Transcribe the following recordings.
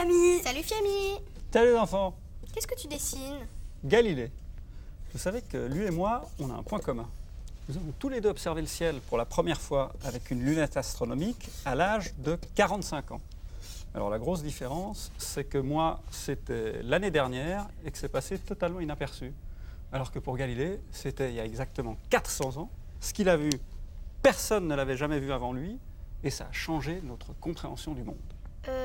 Fiammi. Salut Fiammi. Salut les enfants. Qu'est-ce que tu dessines? Galilée. Vous savez que lui et moi, on a un point commun. Nous avons tous les deux observé le ciel pour la première fois avec une lunette astronomique à l'âge de 45 ans. Alors la grosse différence, c'est que moi, c'était l'année dernière et que c'est passé totalement inaperçu. Alors que pour Galilée, c'était il y a exactement 400 ans. Ce qu'il a vu, personne ne l'avait jamais vu avant lui et ça a changé notre compréhension du monde.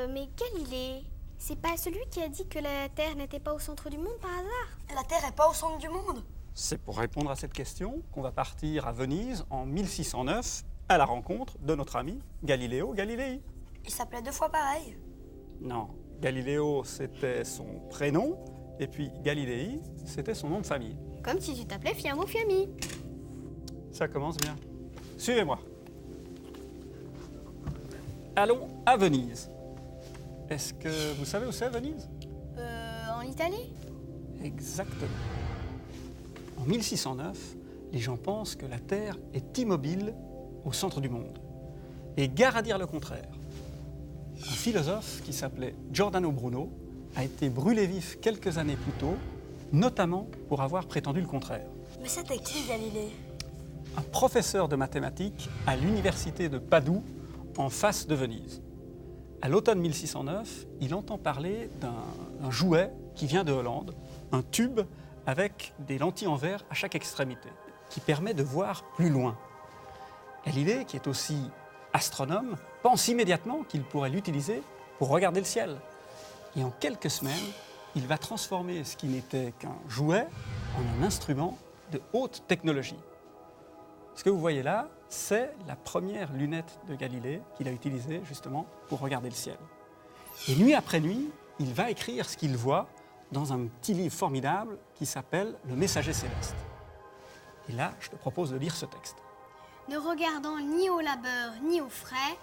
Mais Galilée, c'est pas celui qui a dit que la Terre n'était pas au centre du monde par hasard? La Terre est pas au centre du monde. C'est pour répondre à cette question qu'on va partir à Venise en 1609 à la rencontre de notre ami Galileo Galilei. Il s'appelait 2 fois pareil. Non, Galileo c'était son prénom et puis Galilei c'était son nom de famille. Comme si tu t'appelais Fiammo Fiammi. Ça commence bien. Suivez-moi. Allons à Venise. Est-ce que vous savez où c'est Venise? En Italie? Exactement. En 1609, les gens pensent que la Terre est immobile au centre du monde. Et gare à dire le contraire. Un philosophe qui s'appelait Giordano Bruno a été brûlé vif quelques années plus tôt, notamment pour avoir prétendu le contraire. Mais c'était qui Galilée? Un professeur de mathématiques à l'université de Padoue, en face de Venise. À l'automne 1609, il entend parler d'un jouet qui vient de Hollande, un tube avec des lentilles en verre à chaque extrémité, qui permet de voir plus loin. Galilée, qui est aussi astronome, pense immédiatement qu'il pourrait l'utiliser pour regarder le ciel. Et en quelques semaines, il va transformer ce qui n'était qu'un jouet en un instrument de haute technologie. Ce que vous voyez là, c'est la première lunette de Galilée qu'il a utilisée justement pour regarder le ciel. Et nuit après nuit, il va écrire ce qu'il voit dans un petit livre formidable qui s'appelle « Le Messager céleste ». Et là, je te propose de lire ce texte. Ne regardant ni au labeur ni au frais,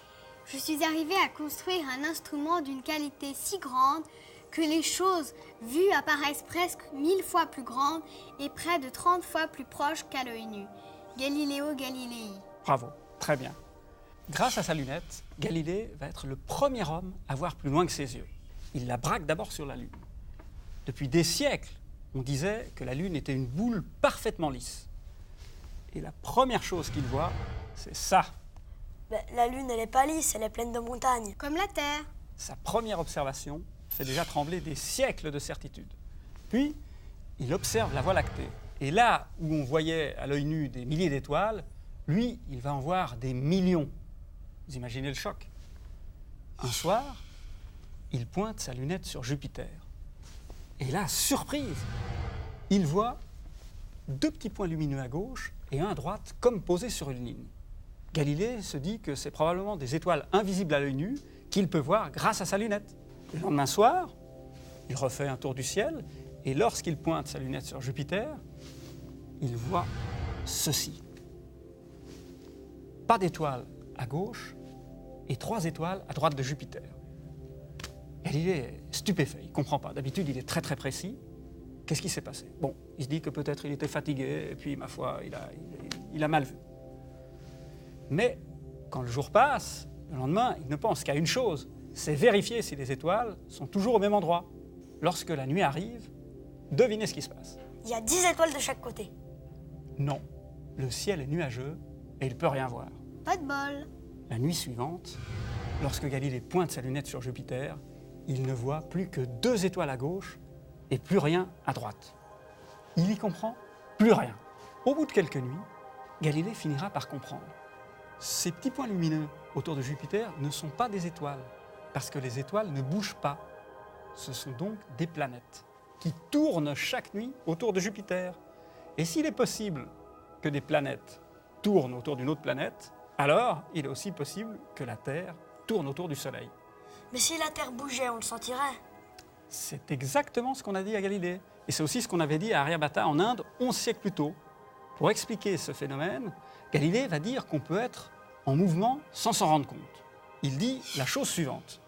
je suis arrivé à construire un instrument d'une qualité si grande que les choses vues apparaissent presque 1000 fois plus grandes et près de 30 fois plus proches qu'à l'œil nu. Galileo Galilei. Bravo, très bien. Grâce à sa lunette, Galilée va être le premier homme à voir plus loin que ses yeux. Il la braque d'abord sur la Lune. Depuis des siècles, on disait que la Lune était une boule parfaitement lisse. Et la première chose qu'il voit, c'est ça. La Lune, elle est pas lisse, elle est pleine de montagnes. Comme la Terre. Sa première observation fait déjà trembler des siècles de certitude. Puis, il observe la Voie lactée. Et là où on voyait à l'œil nu des milliers d'étoiles, lui, il va en voir des millions. Vous imaginez le choc? Un soir, il pointe sa lunette sur Jupiter. Et là, surprise, il voit 2 petits points lumineux à gauche et un à droite, comme posés sur une ligne. Galilée se dit que c'est probablement des étoiles invisibles à l'œil nu qu'il peut voir grâce à sa lunette. Le lendemain soir, il refait un tour du ciel et lorsqu'il pointe sa lunette sur Jupiter, il voit ceci. Pas d'étoiles à gauche et 3 étoiles à droite de Jupiter. Galilée est stupéfait, il ne comprend pas. D'habitude, il est très très précis. Qu'est-ce qui s'est passé? Bon, il se dit que peut-être il était fatigué et puis, ma foi, il a mal vu. Mais quand le jour passe, le lendemain, il ne pense qu'à une chose, c'est vérifier si les étoiles sont toujours au même endroit. Lorsque la nuit arrive, devinez ce qui se passe. Il y a 10 étoiles de chaque côté. Non, le ciel est nuageux et il ne peut rien voir. Pas de bol. La nuit suivante, lorsque Galilée pointe sa lunette sur Jupiter, il ne voit plus que 2 étoiles à gauche et plus rien à droite. Il y comprend plus rien. Au bout de quelques nuits, Galilée finira par comprendre. Ces petits points lumineux autour de Jupiter ne sont pas des étoiles, parce que les étoiles ne bougent pas. Ce sont donc des planètes qui tournent chaque nuit autour de Jupiter. Et s'il est possible que des planètes tournent autour d'une autre planète, alors il est aussi possible que la Terre tourne autour du Soleil. Mais si la Terre bougeait, on le sentirait. C'est exactement ce qu'on a dit à Galilée. Et c'est aussi ce qu'on avait dit à Aryabhata en Inde 11 siècles plus tôt. Pour expliquer ce phénomène, Galilée va dire qu'on peut être en mouvement sans s'en rendre compte. Il dit la chose suivante.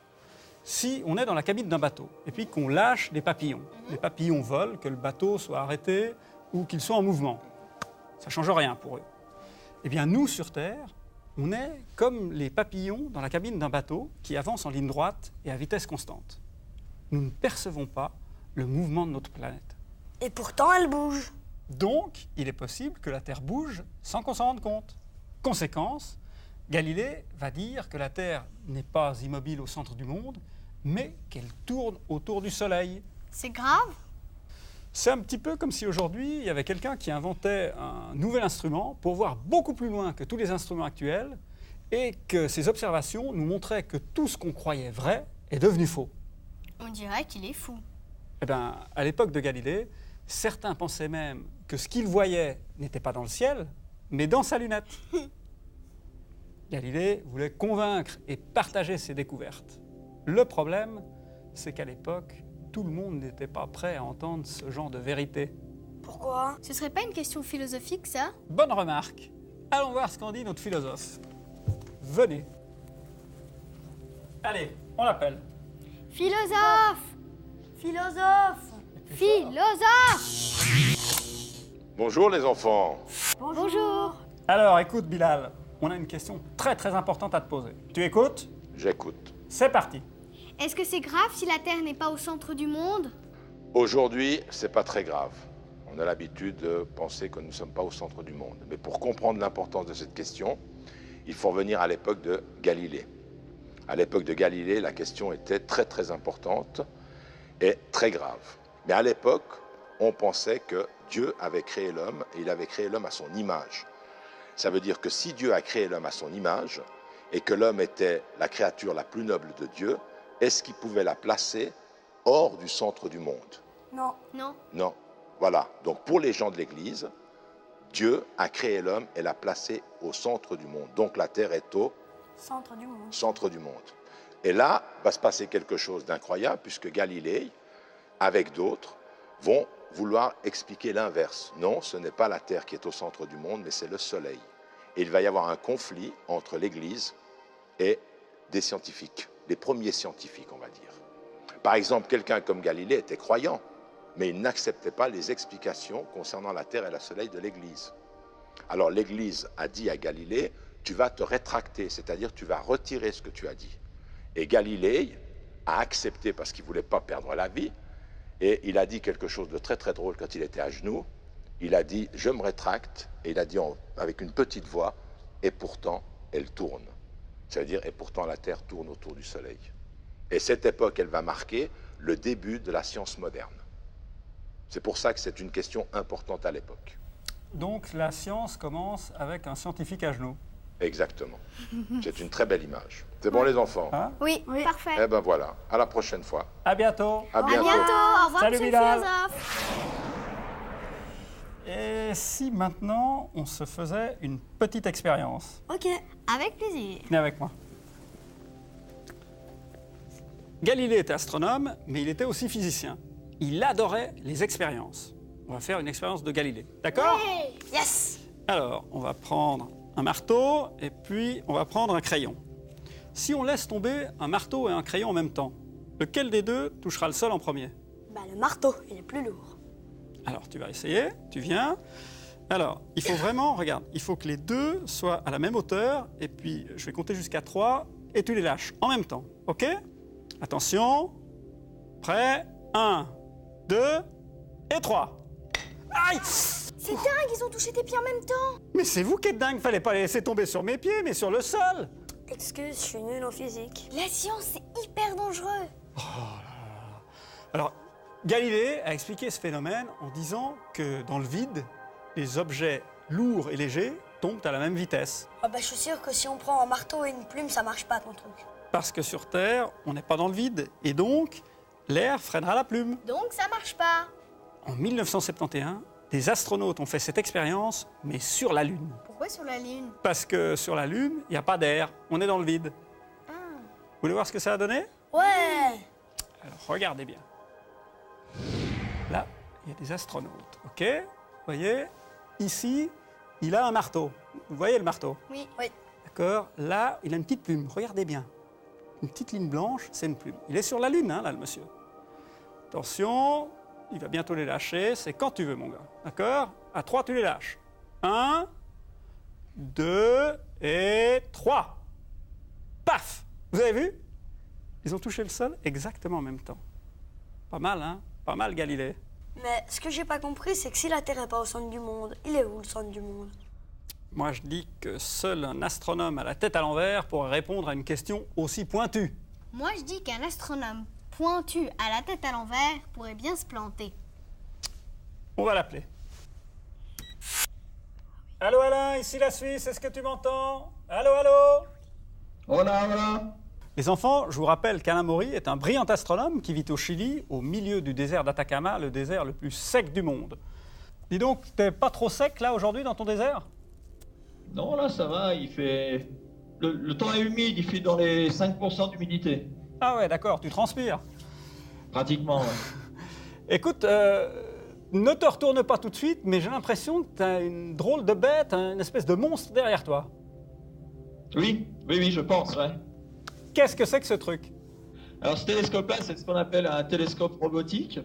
Si on est dans la cabine d'un bateau et puis qu'on lâche des papillons, les papillons volent, que le bateau soit arrêté ou qu'il soit en mouvement, ça ne change rien pour eux. Eh bien, nous, sur Terre, on est comme les papillons dans la cabine d'un bateau qui avance en ligne droite et à vitesse constante. nous ne percevons pas le mouvement de notre planète. Et pourtant, elle bouge. Donc, il est possible que la Terre bouge sans qu'on s'en rende compte. Conséquence, Galilée va dire que la Terre n'est pas immobile au centre du monde, mais qu'elle tourne autour du Soleil. C'est grave? C'est un petit peu comme si aujourd'hui, il y avait quelqu'un qui inventait un nouvel instrument pour voir beaucoup plus loin que tous les instruments actuels et que ses observations nous montraient que tout ce qu'on croyait vrai est devenu faux. On dirait qu'il est fou. Eh bien, à l'époque de Galilée, certains pensaient même que ce qu'il voyait n'était pas dans le ciel, mais dans sa lunette. Galilée voulait convaincre et partager ses découvertes. Le problème, c'est qu'à l'époque, tout le monde n'était pas prêt à entendre ce genre de vérité. Pourquoi? Ce serait pas une question philosophique, ça? Bonne remarque. Allons voir ce qu'en dit notre philosophe. Venez. Allez, on l'appelle. Philosophe! Philosophe! Philosophe! Bonjour les enfants. Bonjour. Alors, écoute Bilal, on a une question très très importante à te poser. Tu écoutes? J'écoute. C'est parti. Est-ce que c'est grave si la Terre n'est pas au centre du monde? Aujourd'hui, c'est pas très grave. On a l'habitude de penser que nous ne sommes pas au centre du monde. Mais pour comprendre l'importance de cette question, il faut revenir à l'époque de Galilée. À l'époque de Galilée, la question était très très importante et très grave. Mais à l'époque, on pensait que Dieu avait créé l'homme et il avait créé l'homme à son image. Ça veut dire que si Dieu a créé l'homme à son image et que l'homme était la créature la plus noble de Dieu, est-ce qu'il pouvait la placer hors du centre du monde? Non. Non. Non. Voilà. Donc pour les gens de l'Église, Dieu a créé l'homme et l'a placé au centre du monde. Donc la terre est au Centre du monde. centre du monde. Et là, va se passer quelque chose d'incroyable puisque Galilée, avec d'autres, vont vouloir expliquer l'inverse. Non, ce n'est pas la terre qui est au centre du monde, mais c'est le soleil. Et il va y avoir un conflit entre l'Église et des scientifiques, les premiers scientifiques, on va dire. Par exemple, quelqu'un comme Galilée était croyant, mais il n'acceptait pas les explications concernant la terre et le soleil de l'Église. Alors l'Église a dit à Galilée, tu vas te rétracter, c'est-à-dire tu vas retirer ce que tu as dit. Et Galilée a accepté parce qu'il ne voulait pas perdre la vie, et il a dit quelque chose de très très drôle quand il était à genoux. Il a dit, je me rétracte, et il a dit avec une petite voix, et pourtant elle tourne. C'est-à-dire, et pourtant la Terre tourne autour du Soleil. Et cette époque, elle va marquer le début de la science moderne. C'est pour ça que c'est une question importante à l'époque. Donc la science commence avec un scientifique à genoux. Exactement. C'est une très belle image. C'est bon les enfants? Hein? Oui, parfait. Eh ben voilà, à la prochaine fois. À bientôt. À À bientôt. bientôt. Au revoir, Salut, monsieur le Bilal. philosophe. Et si maintenant on se faisait une petite expérience? Ok. Avec plaisir. Venez avec moi. Galilée était astronome, mais il était aussi physicien. Il adorait les expériences. On va faire une expérience de Galilée. D'accord? Yes! Alors, on va prendre un marteau et puis on va prendre un crayon. Si on laisse tomber un marteau et un crayon en même temps, lequel des deux touchera le sol en premier? Bah, le marteau, il est plus lourd. Alors, tu vas essayer, tu viens. Alors, il faut vraiment, regarde, il faut que les deux soient à la même hauteur, et puis je vais compter jusqu'à 3, et tu les lâches en même temps, ok? Attention, prêt, 1, 2 et 3. Aïe! C'est dingue, ils ont touché tes pieds en même temps. Mais c'est vous qui êtes dingue, fallait pas les laisser tomber sur mes pieds, mais sur le sol. Excuse, je suis nul en physique. La science, c'est hyper dangereux. Alors, Galilée a expliqué ce phénomène en disant que dans le vide, les objets lourds et légers tombent à la même vitesse. Ah bah, je suis sûr que si on prend un marteau et une plume, ça marche pas ton truc. Parce que sur Terre, on n'est pas dans le vide, et donc l'air freinera la plume. Donc ça marche pas. En 1971, des astronautes ont fait cette expérience, mais sur la Lune. Pourquoi sur la Lune? Parce que sur la Lune, il n'y a pas d'air, on est dans le vide. Vous voulez voir ce que ça a donné? Ouais! Alors, regardez bien. Là, il y a des astronautes, ok? Vous voyez? Ici, il a un marteau. Vous voyez le marteau? Oui. Oui. D'accord? Là, il a une petite plume. Regardez bien. Une petite ligne blanche, c'est une plume. Il est sur la Lune, hein, là, le monsieur. Attention, il va bientôt les lâcher. C'est quand tu veux, mon gars. D'accord? À 3, tu les lâches. 1, 2 et 3. Paf! Vous avez vu? Ils ont touché le sol exactement en même temps. Pas mal, hein? Pas mal, Galilée. Mais ce que j'ai pas compris, c'est que si la Terre est pas au centre du monde, il est où le centre du monde? Moi, je dis que seul un astronome à la tête à l'envers pourrait répondre à une question aussi pointue. Moi, je dis qu'un astronome pointu à la tête à l'envers pourrait bien se planter. On va l'appeler. Allô Alain, ici la Suisse, est-ce que tu m'entends? Allô, allô? Hola, hola. Les enfants, je vous rappelle qu'Alain Maury est un brillant astronome qui vit au Chili, au milieu du désert d'Atacama, le désert le plus sec du monde. Dis donc, t'es pas trop sec là aujourd'hui dans ton désert? Non, là, ça va, il fait... Le temps est humide, il fait dans les 5% d'humidité. Ah ouais, d'accord, tu transpires. Pratiquement, ouais. Écoute, ne te retourne pas tout de suite, mais j'ai l'impression que t'as une drôle de bête, une espèce de monstre derrière toi. Oui, je pense, ouais. Qu'est-ce que c'est que ce truc? Alors, ce télescope-là, c'est ce qu'on appelle un télescope robotique.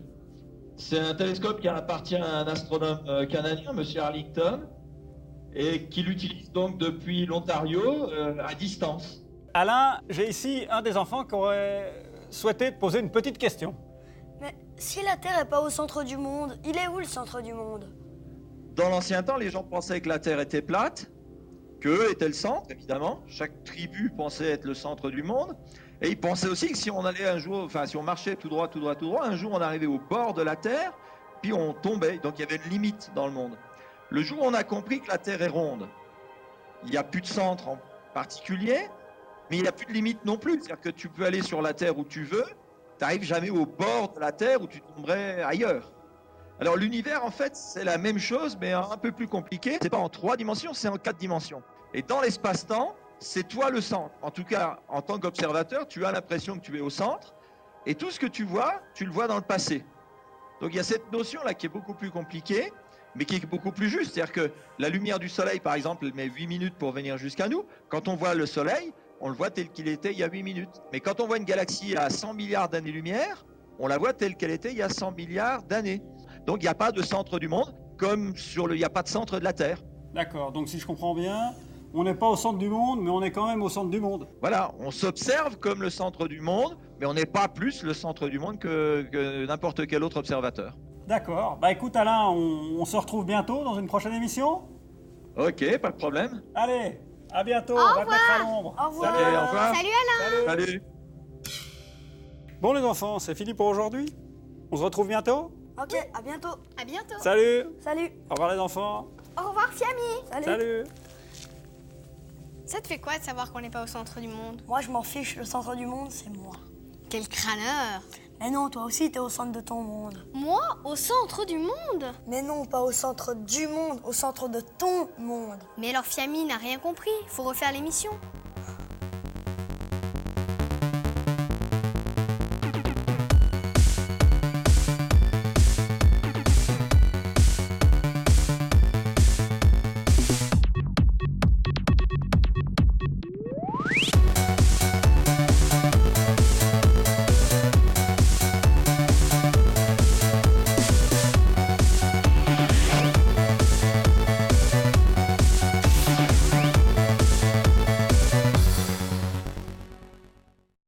C'est un télescope qui appartient à un astronome canadien, M. Arlington, et qui l'utilise donc depuis l'Ontario à distance. Alain, j'ai ici un des enfants qui aurait souhaité te poser une petite question. Mais si la Terre est pas au centre du monde, il est où le centre du monde? Dans l'ancien temps, les gens pensaient que la Terre était plate, qu'eux étaient le centre, évidemment. Chaque tribu pensait être le centre du monde. Et ils pensaient aussi que si on allait un jour, enfin si on marchait tout droit, un jour on arrivait au bord de la Terre, puis on tombait. Donc il y avait une limite dans le monde. Le jour où on a compris que la Terre est ronde, il n'y a plus de centre en particulier, mais il n'y a plus de limite non plus. C'est-à-dire que tu peux aller sur la Terre où tu veux, tu n'arrives jamais au bord de la Terre où tu tomberais ailleurs. Alors l'univers, en fait, c'est la même chose, mais un peu plus compliqué. C'est pas en 3 dimensions, c'est en 4 dimensions. Et dans l'espace-temps, c'est toi le centre. En tout cas, en tant qu'observateur, tu as l'impression que tu es au centre. Et tout ce que tu vois, tu le vois dans le passé. Donc il y a cette notion-là qui est beaucoup plus compliquée, mais qui est beaucoup plus juste. C'est-à-dire que la lumière du soleil, par exemple, elle met 8 minutes pour venir jusqu'à nous. Quand on voit le soleil, on le voit tel qu'il était il y a 8 minutes. Mais quand on voit une galaxie à 100 milliards d'années-lumière, on la voit telle qu'elle était il y a 100 milliards d'années. Donc il n'y a pas de centre du monde, comme il n'y a pas de centre de la Terre. D'accord, donc si je comprends bien, on n'est pas au centre du monde, mais on est quand même au centre du monde. Voilà, on s'observe comme le centre du monde, mais on n'est pas plus le centre du monde que n'importe quel autre observateur. D'accord, bah écoute Alain, on se retrouve bientôt dans une prochaine émission? Ok, pas de problème. Allez, à bientôt, Au on va te revoir. mettre à l'ombre. Au revoir. Allez, au revoir. Salut Alain. Salut. Bon les enfants, c'est fini pour aujourd'hui. On se retrouve bientôt? Ok, à bientôt. À bientôt. Salut. Salut. Au revoir les enfants. Au revoir Fiami. Salut. Salut. Ça te fait quoi de savoir qu'on n'est pas au centre du monde? Moi, je m'en fiche, le centre du monde, c'est moi. Quel crâneur. Mais non, toi aussi, t'es au centre de ton monde. Moi, au centre du monde? Mais non, pas au centre du monde, au centre de ton monde. Mais alors Fiami n'a rien compris, faut refaire l'émission.